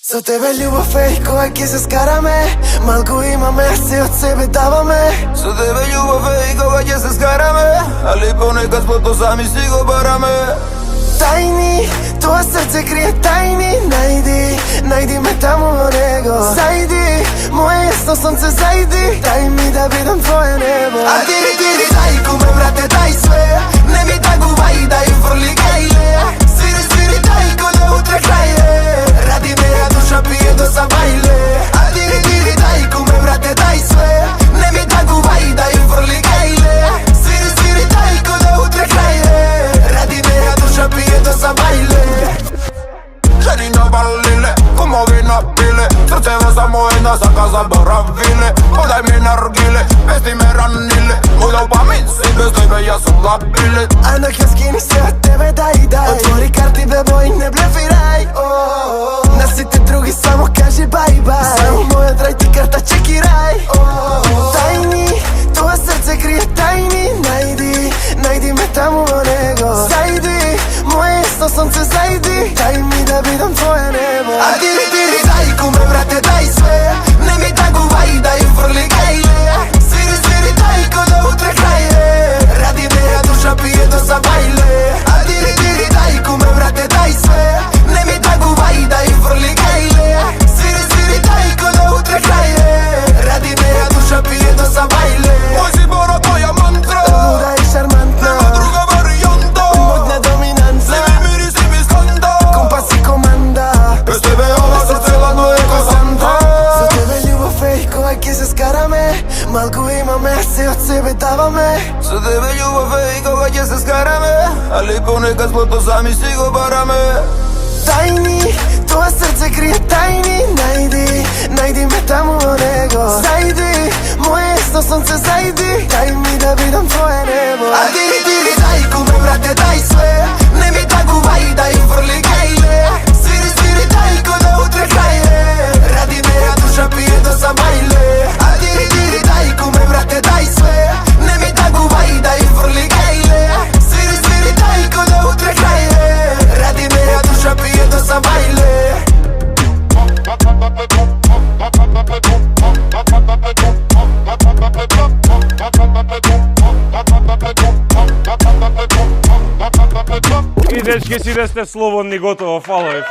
Со тебе љубов е, кога ќе се скараме, малку имаме, се од себе даваме. Со тебе љубов е, кога ќе се скараме, али понекад злото сами си го бараме. Тајни, тоа срце крие тајни, најди ме таму во него. Зајди, моје јасно сонце зајди, дај ми да бидам твое небо. А дири, дај куме брате, дај све, не ми тагувај, дај фрли гајле. Свири, дај ко да утре крај е, ради моја душа пие до забајле. А дири, дај куме брате, дај све, не ми тагувај, дај фрли гајле. Свири, дај ко да утре крај е, ради моја душа пие до забајле. Ženi na balile, kumovi na pile, srcevo samo jedna saka zaboravile. Podaj mi nargile, pesti me ranile, moj dopamin si bez tebe ja sam labile. A noć ja skini se od tebe daj. Otvori karti bebo i ne blefiraj. Na site drugi samo kaži bye. Samo moja draj ti karta čekiraj. Tajni, tvoje srce krije tajni, najdi me tamo vo nego. Zajdi, moje jasno sonce zajdi, daj mi da bidam tvoje nebo. A diri, daj kume brate, daj sve, ne mi taguvaj, daj frli gajle. Sviri, daj ko da utre kraj je, radi moja duša pije do zabajle. A diri, daj kume brate, daj sve, ne mi taguvaj, daj frli gajle. Sviri, daj ko da utre kraj je, radi moja duša pije do zabajle. Moj si bora tvoja mantra, luda i šarmantna, nema druga varijanta, modna dominantna, sve mi mirisi mi skanda, kompas i komanda. Bez tebe ova srce ladno je ko santa. Со тебе љубов е, кога ќе се скараме, малку имаме, се од себе даваме. Со тебе љубов е, кога ќе се скараме, али понекад злото сами си го бараме. Тајни, тоа срце крие тајни, најди ме таму во него. Зајди, моје јасно сонце зајди, дај ми да бидам твое небо. А дири, дај куме брате, дај све, не ми тагувај, дај фрли гајле. Свири, дај ко да утре крај е, ради моја душа пие до забајле. А дири, дај куме брате, дај све, не ми тагувај, дај фрли гајле. Свири, дај ко да утре крај е, ради моја душа пие до забајле. И дечки си да сте слободни, готово, фалови.